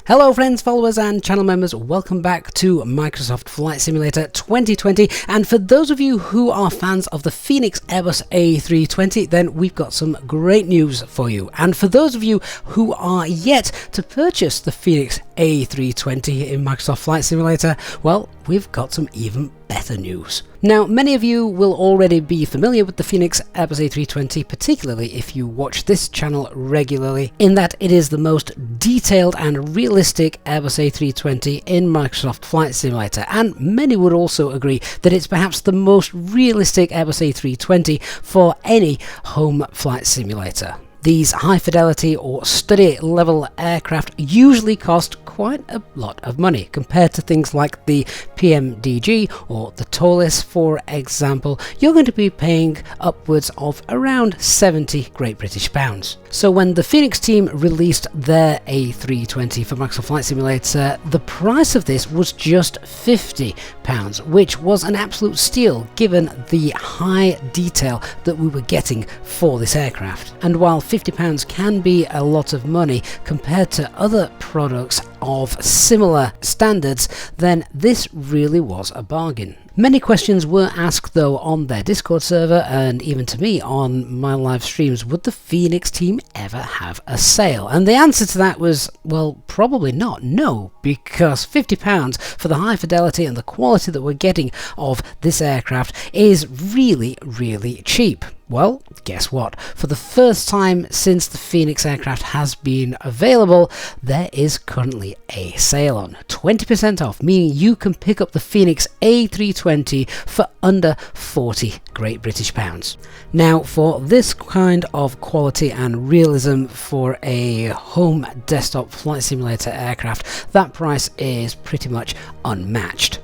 Hello friends, followers and channel members, welcome back to Microsoft Flight Simulator 2020, and for those of you who are fans of the Fenix Airbus A320, then we've got some great news for you. And for those of you who are yet to purchase the Fenix A320 in Microsoft Flight Simulator, well, we've got some even better news. Now, many of you will already be familiar with the Fenix Airbus A320, particularly if you watch this channel regularly, in that it is the most detailed and realistic Airbus A320 in Microsoft Flight Simulator, and many would also agree that it's perhaps the most realistic Airbus A320 for any home flight simulator. These high-fidelity or study-level aircraft usually cost quite a lot of money compared to things like the PMDG or the TOLIS, for example. You're going to be paying upwards of around 70 Great British pounds. So when the Fenix team released their A320 for Microsoft Flight Simulator, the price of this was just £50, which was an absolute steal given the high detail that we were getting for this aircraft. And while £50 can be a lot of money compared to other products of similar standards, then this really was a bargain. Many questions were asked though on their Discord server and even to me on my live streams: would the Fenix team ever have a sale? And the answer to that was, well, probably not, no, because £50 for the high fidelity and the quality that we're getting of this aircraft is really, really cheap. Well, guess what? For the first time since the Fenix aircraft has been available, there is currently a sale on. 20% off, meaning you can pick up the Fenix A320 for under 40 Great British pounds. Now, for this kind of quality and realism for a home desktop flight simulator aircraft, that price is pretty much unmatched.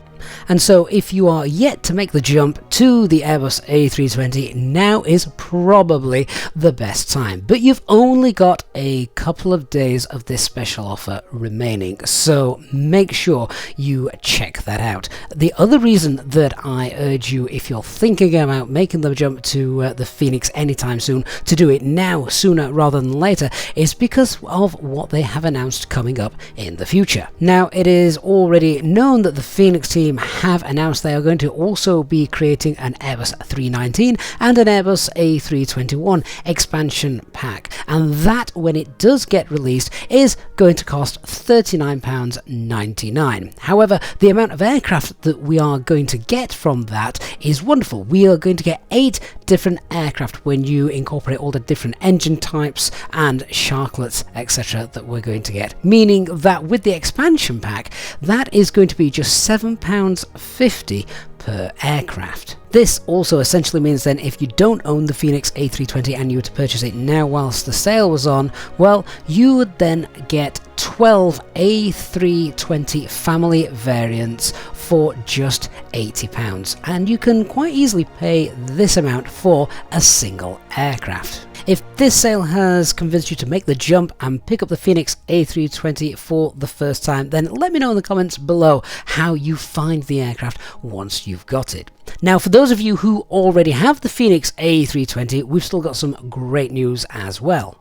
And so if you are yet to make the jump to the Airbus A320, now is probably the best time. But you've only got a couple of days of this special offer remaining, so make sure you check that out. The other reason that I urge you, if you're thinking about making the jump to the Fenix anytime soon, to do it now sooner rather than later, is because of what they have announced coming up in the future. Now, it is already known that the Fenix team have announced they are going to also be creating an Airbus A319 and an Airbus A321 expansion pack, and that, when it does get released, is going to cost £39.99. However, the amount of aircraft that we are going to get from that is wonderful. We are going to get 8 different aircraft when you incorporate all the different engine types and sharklets, etc. that we're going to get, meaning that with the expansion pack, that is going to be just £7.50 per aircraft. This also essentially means then if you don't own the Fenix A320 and you were to purchase it now whilst the sale was on, well, you would then get 12 A320 family variants for just £80, and you can quite easily pay this amount for a single aircraft. If this sale has convinced you to make the jump and pick up the Fenix A320 for the first time, then let me know in the comments below how you find the aircraft once you've got it. Now, for those of you who already have the Fenix A320, we've still got some great news as well.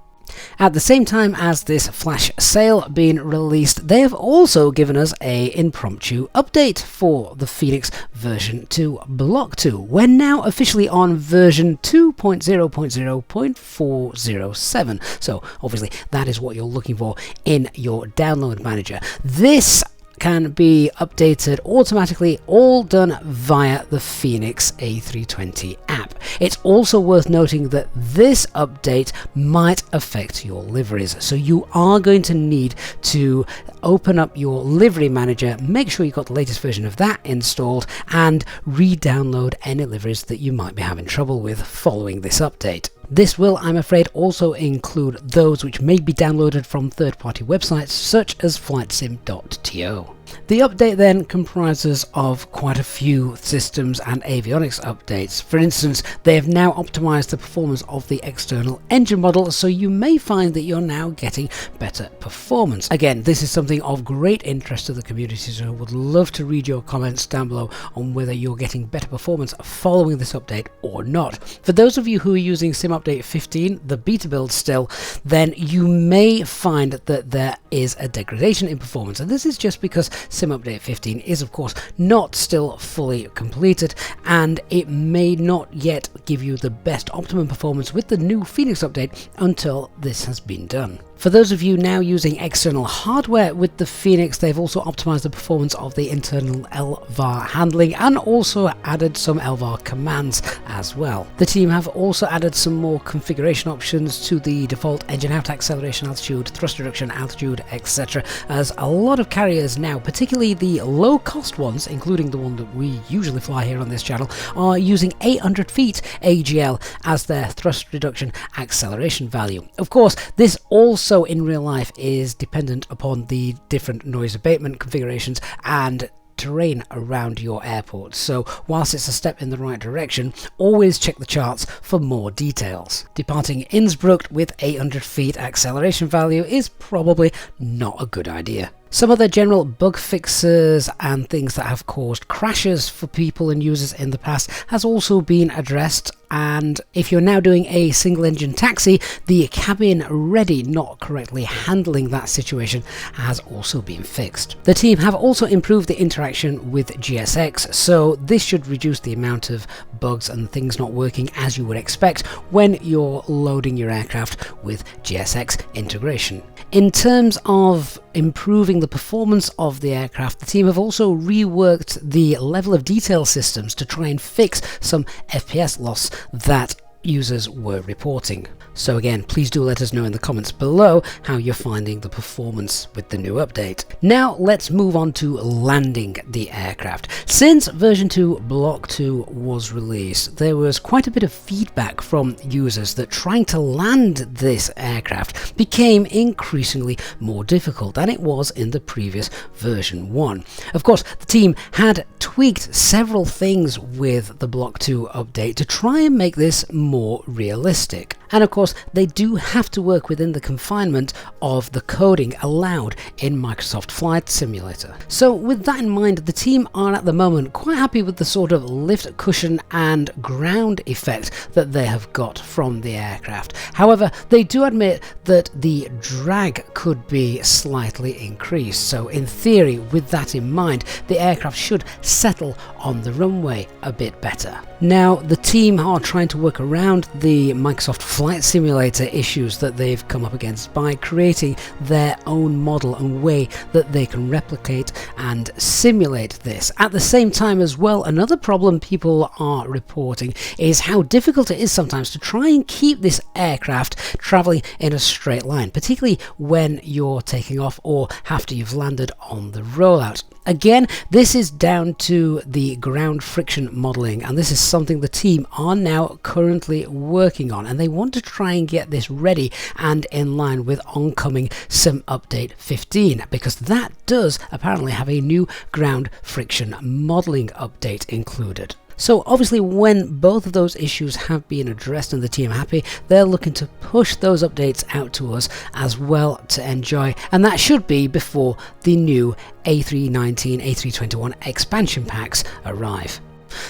At the same time as this flash sale being released, they have also given us an impromptu update for the Fenix version 2 Block 2. We're now officially on version 2.0.0.407, so obviously that is what you're looking for in your download manager. This can be updated automatically, all done via the Fenix A320 app. It's also worth noting that this update might affect your liveries, so you are going to need to open up your livery manager, make sure you've got the latest version of that installed, and re-download any liveries that you might be having trouble with following this update. This will, I'm afraid, also include those which may be downloaded from third-party websites such as flightsim.to. The update then comprises of quite a few systems and avionics updates. For instance, they have now optimized the performance of the external engine model, so you may find that you're now getting better performance. Again, this is something of great interest to the community, so I would love to read your comments down below on whether you're getting better performance following this update or not. For those of you who are using Sim Update 15, the beta build still, then you may find that there is a degradation in performance, and this is just because Sim Update 15 is of course not still fully completed, and it may not yet give you the best optimum performance with the new FENIX update until this has been done. For those of you now using external hardware with the FENIX, they've also optimized the performance of the internal LVAR handling and also added some LVAR commands as well. The team have also added some more configuration options to the default engine out acceleration altitude, thrust reduction altitude, etc. as a lot of carriers now, particularly the low cost ones, including the one that we usually fly here on this channel, are using 800 feet AGL as their thrust reduction acceleration value. Of course, this also in real life is dependent upon the different noise abatement configurations and terrain around your airport, so whilst it's a step in the right direction, always check the charts for more details. Departing Innsbruck with 800 feet acceleration value is probably not a good idea. Some other general bug fixes and things that have caused crashes for people and users in the past has also been addressed, and if you're now doing a single engine taxi, the cabin ready not correctly handling that situation has also been fixed. The team have also improved the interaction with GSX, so this should reduce the amount of bugs and things not working as you would expect when you're loading your aircraft with GSX integration. In terms of improving the performance of the aircraft, the team have also reworked the level of detail systems to try and fix some FPS loss that users were reporting. So again, please do let us know in the comments below how you're finding the performance with the new update. Now let's move on to landing the aircraft. Since version 2 Block 2 was released, there was quite a bit of feedback from users that trying to land this aircraft became increasingly more difficult than it was in the previous version 1. Of course, the team had tweaked several things with the Block 2 update to try and make this more realistic. And of course, they do have to work within the confinement of the coding allowed in Microsoft Flight Simulator. So with that in mind, the team are at the moment quite happy with the sort of lift, cushion and ground effect that they have got from the aircraft. However, they do admit that the drag could be slightly increased. So in theory, with that in mind, the aircraft should settle on the runway a bit better. Now, the team are trying to work around the Microsoft Flight Simulator issues that they've come up against by creating their own model and way that they can replicate and simulate this. At the same time as well, another problem people are reporting is how difficult it is sometimes to try and keep this aircraft traveling in a straight line, particularly when you're taking off or after you've landed on the rollout. Again, this is down to the ground friction modeling, and this is something the team are now currently working on, and they want to try and get this ready and in line with oncoming Sim Update 15, because that does apparently have a new ground friction modeling update included. So obviously when both of those issues have been addressed and the team are happy, they're looking to push those updates out to us as well to enjoy, and that should be before the new A319, A321 expansion packs arrive.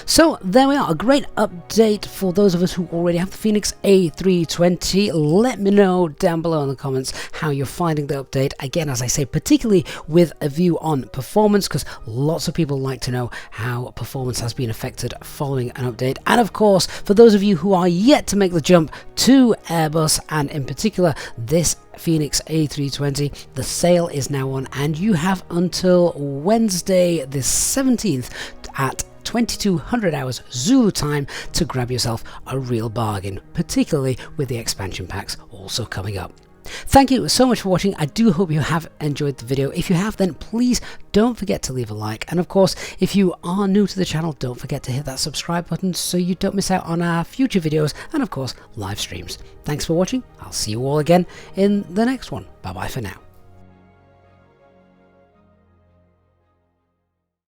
So there we are, a great update for those of us who already have the Fenix A320. Let me know down below in the comments how you're finding the update. Again, as I say, particularly with a view on performance, because lots of people like to know how performance has been affected following an update. And of course, for those of you who are yet to make the jump to Airbus, and in particular this Fenix A320, the sale is now on, and you have until Wednesday the 17th at 2200 hours Zulu time to grab yourself a real bargain, particularly with the expansion packs also coming up. Thank you so much for watching. I do hope you have enjoyed the video. If you have, then please don't forget to leave a like, and of course if you are new to the channel, don't forget to hit that subscribe button so you don't miss out on our future videos and of course live streams. Thanks for watching. I'll see you all again in the next one. Bye bye for now.